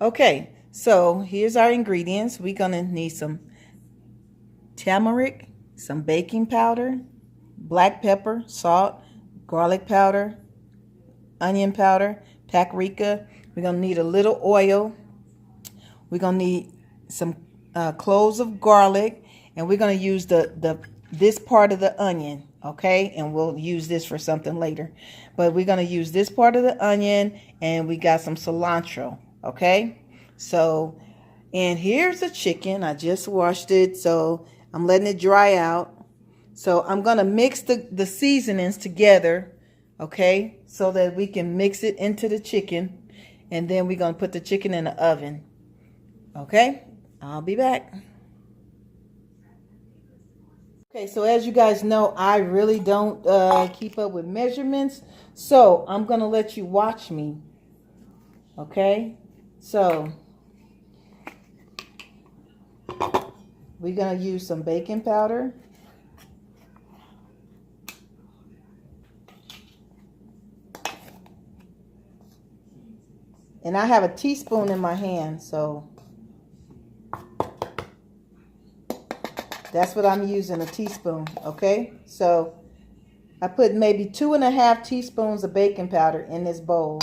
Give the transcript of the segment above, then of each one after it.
Okay, so here's our ingredients. We're gonna need some turmeric, some baking powder, black pepper, salt, garlic powder, onion powder, paprika. We're gonna need a little oil. We're gonna need some cloves of garlic, and we're gonna use this part of the onion, okay? And we'll use this for something later. But we're gonna use this part of the onion, and we got some cilantro, okay? So, and here's the chicken. I just washed it, so I'm letting it dry out. So I'm gonna mix the seasonings together, okay? So that we can mix it into the chicken, and then we're gonna put the chicken in the oven. Okay, I'll be back. Okay, so as you guys know, I really don't keep up with measurements, so I'm gonna let you watch me. Okay, so we're gonna use some baking powder. And I have a teaspoon in my hand, so that's what I'm using, a teaspoon, okay? So I put maybe 2.5 teaspoons of baking powder in this bowl.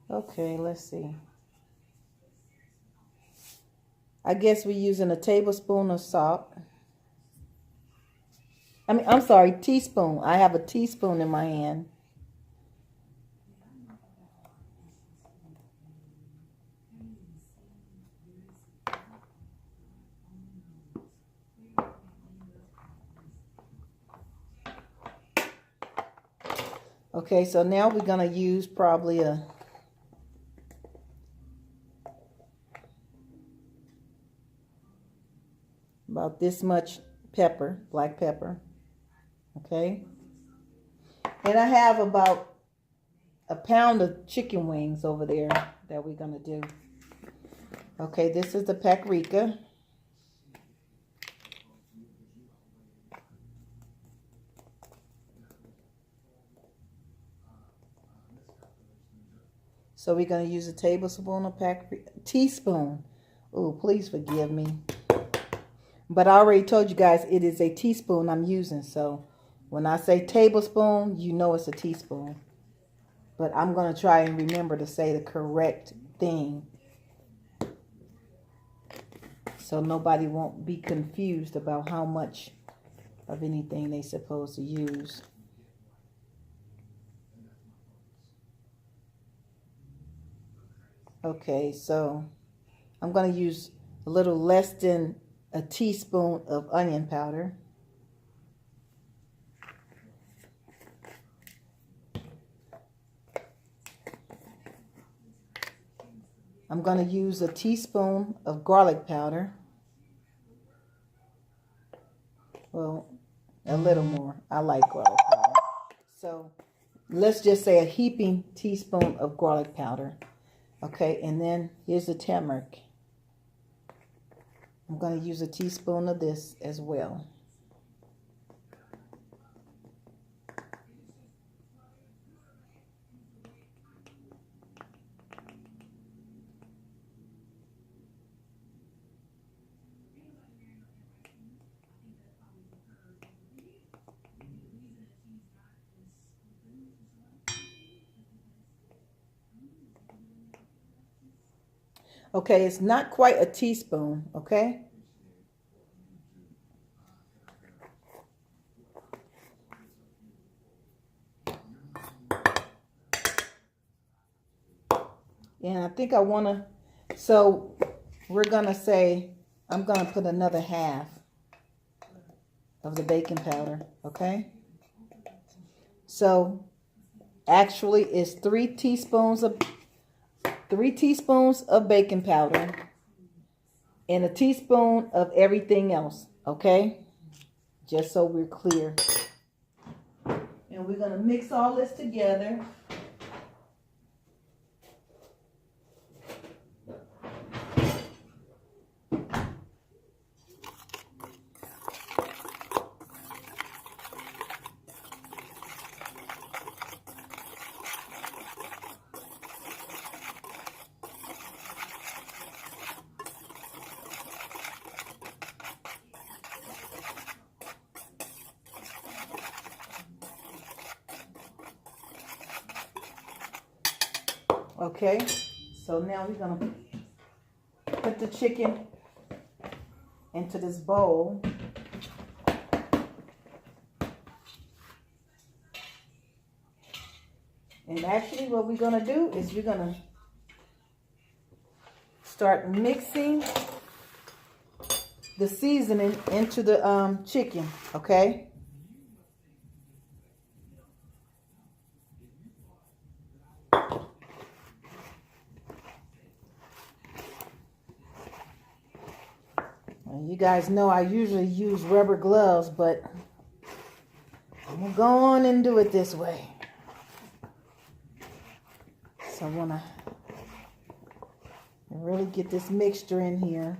Okay, let's see. I guess we're using a tablespoon of salt. I'm sorry, teaspoon. I have a teaspoon in my hand. Okay, so now we're going to use probably about this much pepper, black pepper. Okay. And I have about a pound of chicken wings over there that we're going to do. Okay, this is the paprika. So we're going to use a tablespoon of paprika, teaspoon. Oh, please forgive me. But I already told you guys it is a teaspoon I'm using. So when I say tablespoon, you know it's a teaspoon. But I'm going to try and remember to say the correct thing, so nobody won't be confused about how much of anything they're supposed to use. Okay, so I'm going to use a little less than a teaspoon of onion powder. I'm going to use a teaspoon of garlic powder. Well, a little more. I like garlic powder. So let's just say a heaping teaspoon of garlic powder. Okay, and then here's the turmeric. I'm going to use a teaspoon of this as well. Okay, it's not quite a teaspoon, okay? And I think I want to, so we're going to say, I'm going to put another half of the baking powder, okay? So actually it's 3 teaspoons of baking powder and a teaspoon of everything else, okay? Just so we're clear. And we're going to mix all this together. Okay, so now we're gonna put the chicken into this bowl. And actually what we're gonna do is we're gonna start mixing the seasoning into the chicken, okay? And you guys know I usually use rubber gloves, but I'm gonna go on and do it this way. So I wanna really get this mixture in here.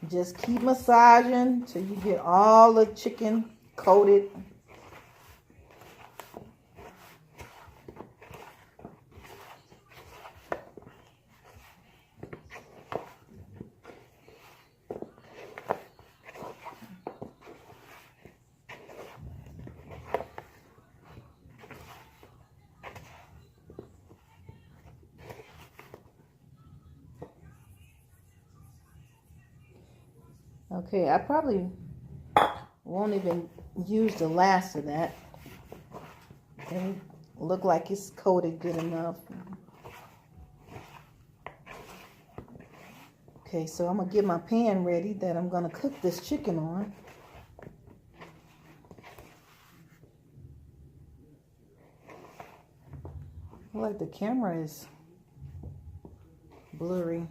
Just keep massaging till you get all the chicken coated. Okay, I probably won't even use the last of that. It look like it's coated good enough. Okay, so I'm gonna get my pan ready that I'm gonna cook this chicken on. I feel like the camera is blurry.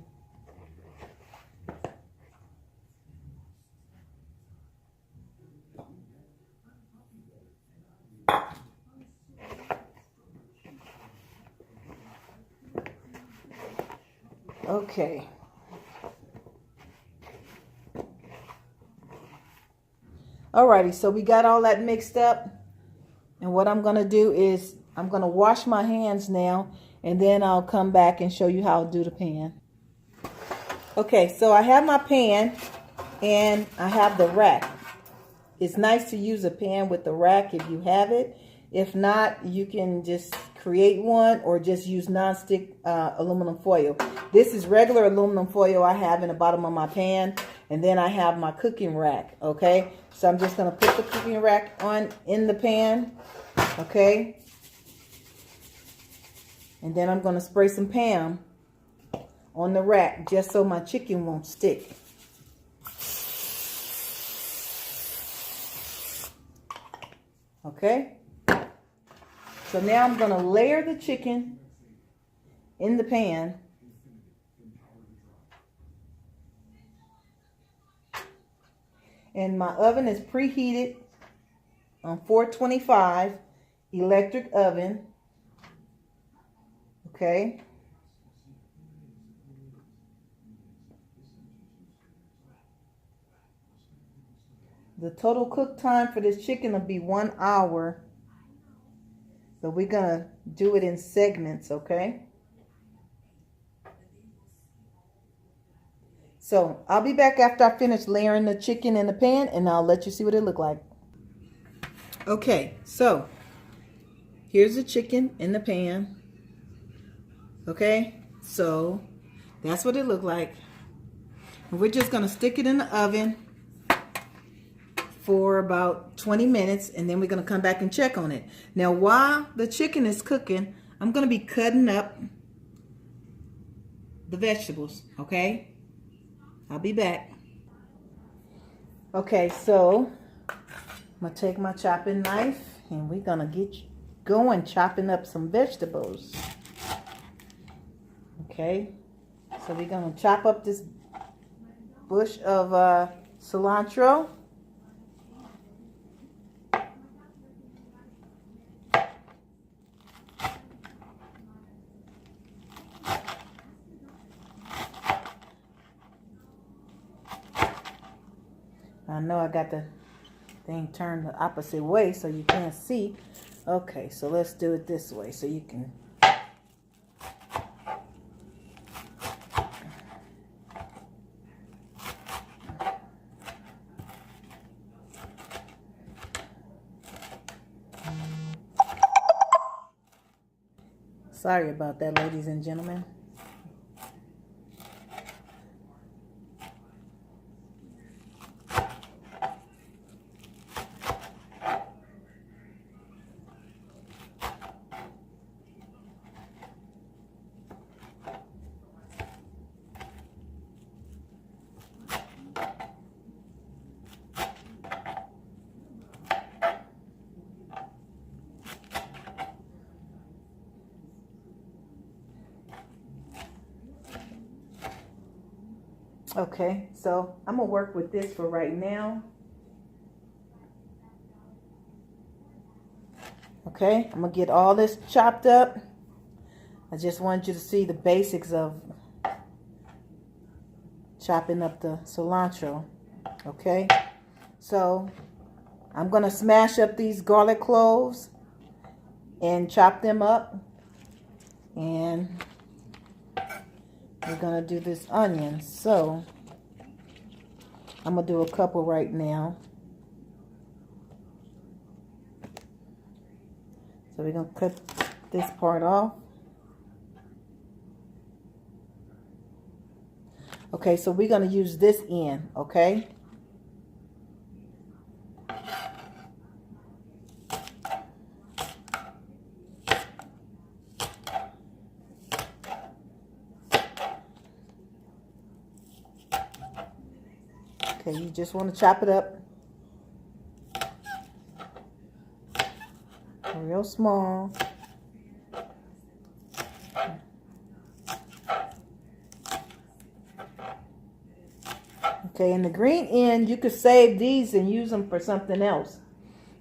Okay. Alrighty, so we got all that mixed up. And what I'm gonna do is I'm gonna wash my hands now, and then I'll come back and show you how to do the pan. Okay, so I have my pan and I have the rack. It's nice to use a pan with the rack if you have it. If not, you can just create one or just use non-stick aluminum foil. This is regular aluminum foil I have in the bottom of my pan, and then I have my cooking rack, okay? So I'm just gonna put the cooking rack on in the pan, okay? And then I'm gonna spray some Pam on the rack just so my chicken won't stick. Okay? So now I'm going to layer the chicken in the pan. And my oven is preheated on 425 electric oven. Okay? The total cook time for this chicken will be 1 hour. But we're going to do it in segments, okay? So I'll be back after I finish layering the chicken in the pan, and I'll let you see what it look like. Okay, so here's the chicken in the pan. Okay, so that's what it looked like. And we're just going to stick it in the oven for about 20 minutes, and then we're going to come back and check on it. Now, while the chicken is cooking, I'm going to be cutting up the vegetables, okay? I'll be back. Okay, so I'm going to take my chopping knife, and we're going to get going chopping up some vegetables. Okay, so we're going to chop up this bush of cilantro. I know I got the thing turned the opposite way so you can't see. Okay, so let's do it this way so you can. Sorry about that, ladies and gentlemen. Okay, so I'm gonna work with this for right now. Okay, I'm gonna get all this chopped up. I just want you to see the basics of chopping up the cilantro. Okay, so I'm gonna smash up these garlic cloves and chop them up, and we're gonna do this onion. So I'm gonna do a couple right now. So we're gonna cut this part off. Okay, so we're gonna use this end, okay? Okay, you just want to chop it up real small. Okay, and the green end, you could save these and use them for something else.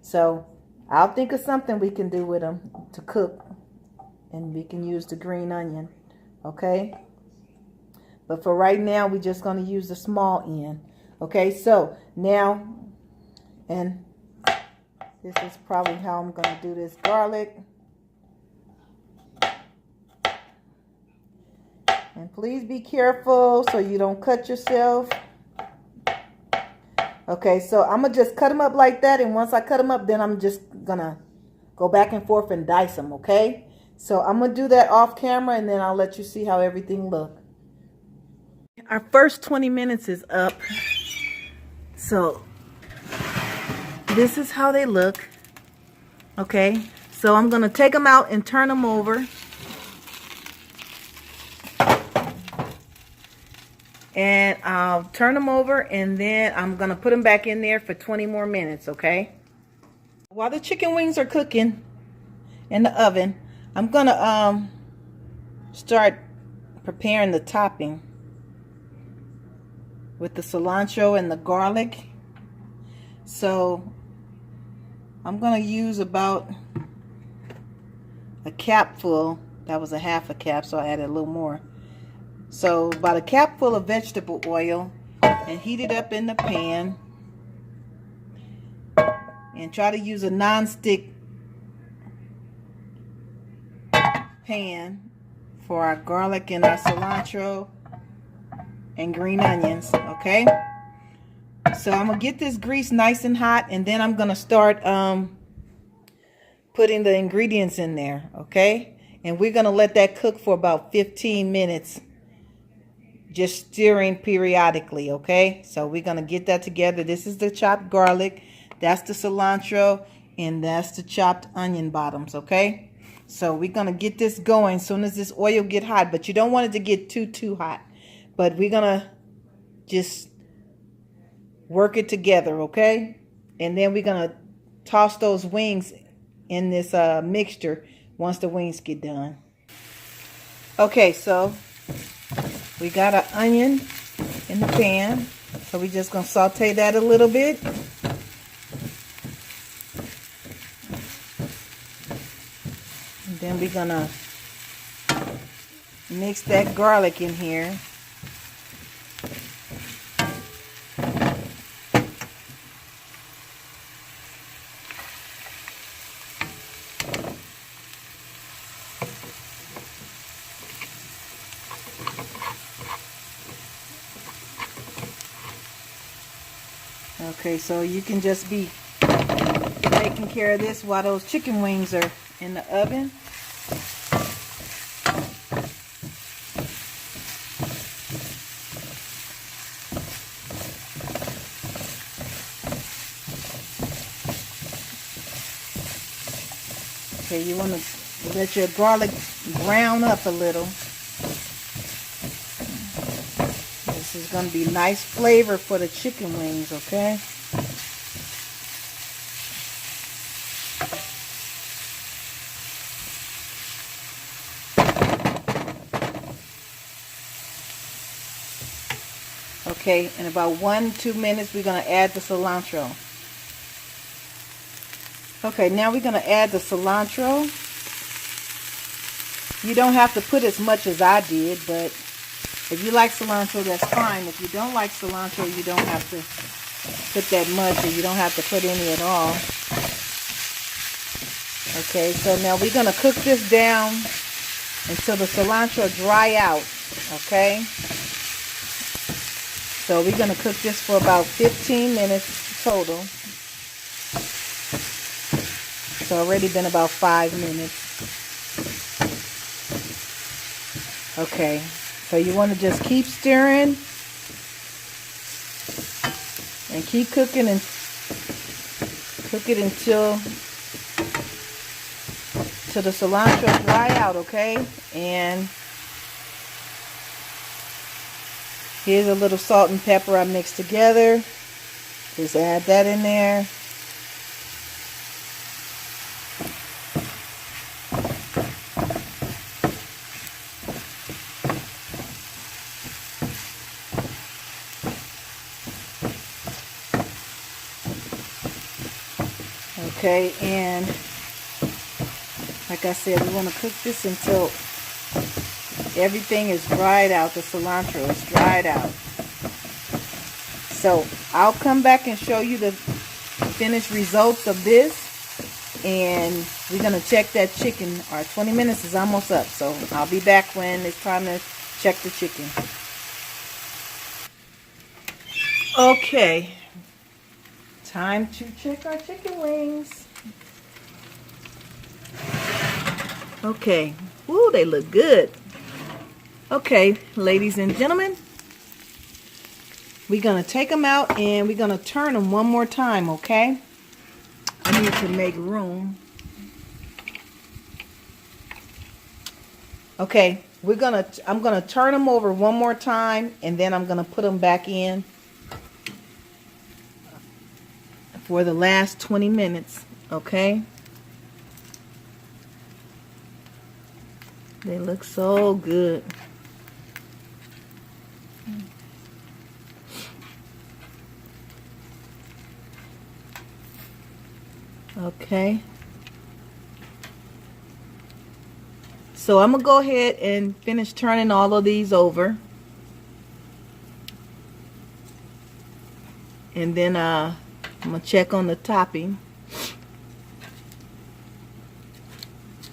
So I'll think of something we can do with them to cook, and we can use the green onion, okay? But for right now, we're just going to use the small end. Okay, so now, and this is probably how I'm going to do this garlic. And please be careful so you don't cut yourself. Okay, so I'm going to just cut them up like that. And once I cut them up, then I'm just going to go back and forth and dice them, okay? So I'm going to do that off camera, and then I'll let you see how everything looks. Our first 20 minutes is up. So this is how they look. Okay, so I'm going to take them out and turn them over. And I'll turn them over, and then I'm going to put them back in there for 20 more minutes, okay? While the chicken wings are cooking in the oven, I'm going to start preparing the topping with the cilantro and the garlic. So I'm going to use about a cap full. That was a half a cap, so I added a little more. So about a cap full of vegetable oil, and heat it up in the pan. And try to use a non-stick pan for our garlic and our cilantro and green onions, okay? So I'm gonna get this grease nice and hot, and then I'm gonna start putting the ingredients in there, okay? And we're gonna let that cook for about 15 minutes, just stirring periodically, okay? So we're gonna get that together. This is the chopped garlic, that's the cilantro, and that's the chopped onion bottoms, okay? So we're gonna get this going as soon as this oil get hot, but you don't want it to get too hot. But we're gonna just work it together, okay? And then we're gonna toss those wings in this mixture once the wings get done. Okay, so we got our onion in the pan, so we're just gonna saute that a little bit. And then we're gonna mix that garlic in here. Okay, so you can just be taking care of this while those chicken wings are in the oven. Okay, you want to let your garlic brown up a little. This is going to be nice flavor for the chicken wings, okay? Okay, in about 1-2 minutes, we're going to add the cilantro. Okay, now we're going to add the cilantro. You don't have to put as much as I did, but if you like cilantro, that's fine. If you don't like cilantro, you don't have to put that much, or you don't have to put any at all. Okay, so now we're going to cook this down until the cilantro dry out, okay? So we're going to cook this for about 15 minutes total. It's already been about 5 minutes. Okay, so you want to just keep stirring and keep cooking and cook it until the cilantro dry out, okay? And here's a little salt and pepper I mixed together. Just add that in there. Okay, and like I said, we want to cook this until everything is dried out. The cilantro is dried out. So I'll come back and show you the finished results of this, and we're going to check that chicken. Our 20 minutes is almost up, so I'll be back when it's time to check the chicken. Okay, time to check our chicken wings. Okay, ooh, they look good. Okay, ladies and gentlemen, we're going to take them out and we're going to turn them one more time, okay? I need to make room. Okay, I'm going to turn them over one more time, and then I'm going to put them back in for the last 20 minutes, okay? They look so good. Okay. So I'm going to go ahead and finish turning all of these over. And then I'm going to check on the topping.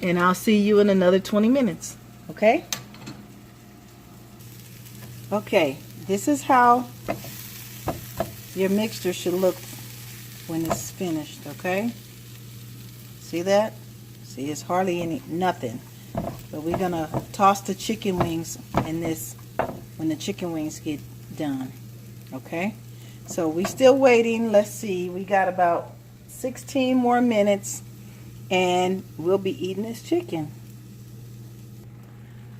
And I'll see you in another 20 minutes. Okay? Okay, this is how your mixture should look when it's finished, okay? See that? See, it's hardly nothing. But we're gonna toss the chicken wings in this when the chicken wings get done, okay? So we still waiting. Let's see, we got about 16 more minutes and we'll be eating this chicken.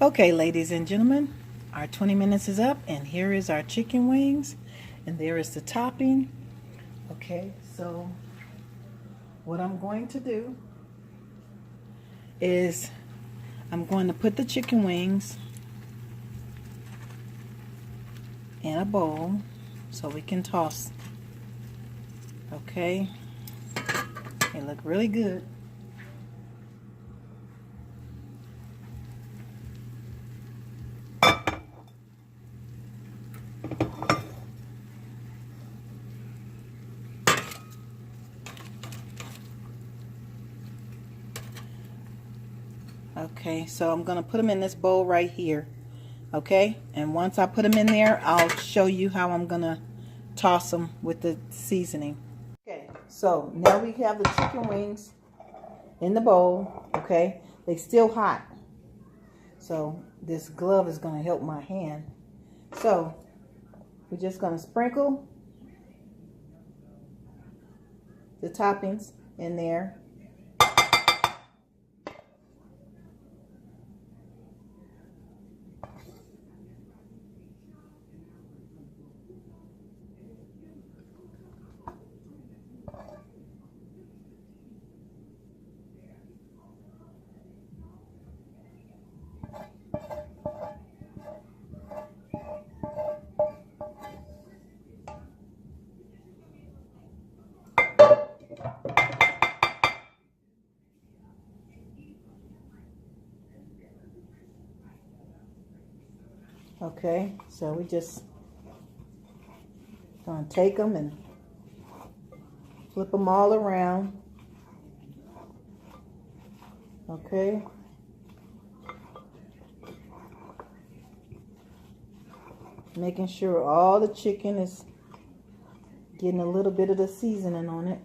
Okay, ladies and gentlemen, our 20 minutes is up, and here is our chicken wings, and there is the topping. Okay, so what I'm going to do is I'm going to put the chicken wings in a bowl so we can toss. Okay, they look really good. Okay, so I'm going to put them in this bowl right here. Okay, and once I put them in there, I'll show you how I'm going to toss them with the seasoning. Okay, so now we have the chicken wings in the bowl. Okay, they still hot, so this glove is going to help my hand. So we're just going to sprinkle the toppings in there. Okay, so we just gonna take them and flip them all around. Okay. Making sure all the chicken is getting a little bit of the seasoning on it.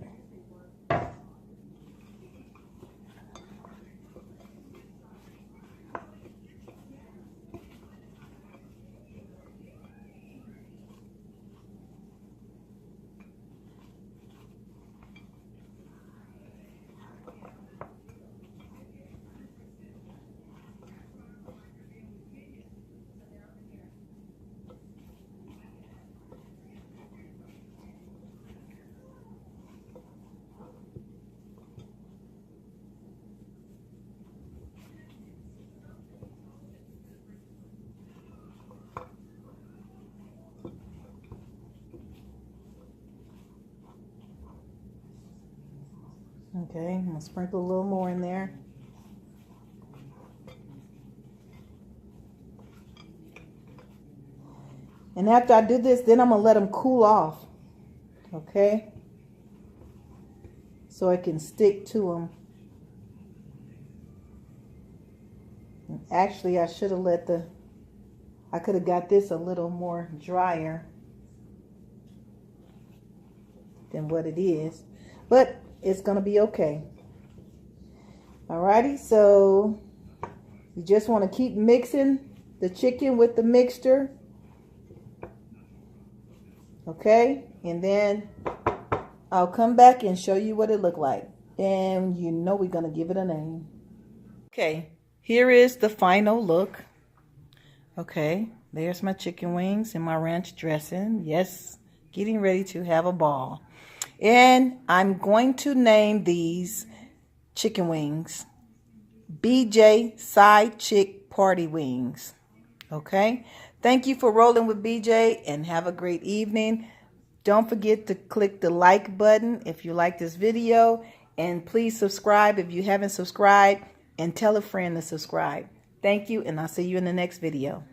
Okay, I'm gonna sprinkle a little more in there. And after I do this, then I'm gonna let them cool off. Okay, so it can stick to them. And actually, I should have I could have got this a little more drier than what it is, but it's gonna be okay. Alrighty, so you just want to keep mixing the chicken with the mixture. Okay, and then I'll come back and show you what it looked like. And you know we're gonna give it a name. Okay, here is the final look. Okay, there's my chicken wings and my ranch dressing. Yes, getting ready to have a ball. And I'm going to name these chicken wings BJ SideChix Party Wings. Okay, thank you for rolling with BJ and have a great evening. Don't forget to click the like button if you like this video, and please subscribe if you haven't subscribed, and tell a friend to subscribe. Thank you, and I'll see you in the next video.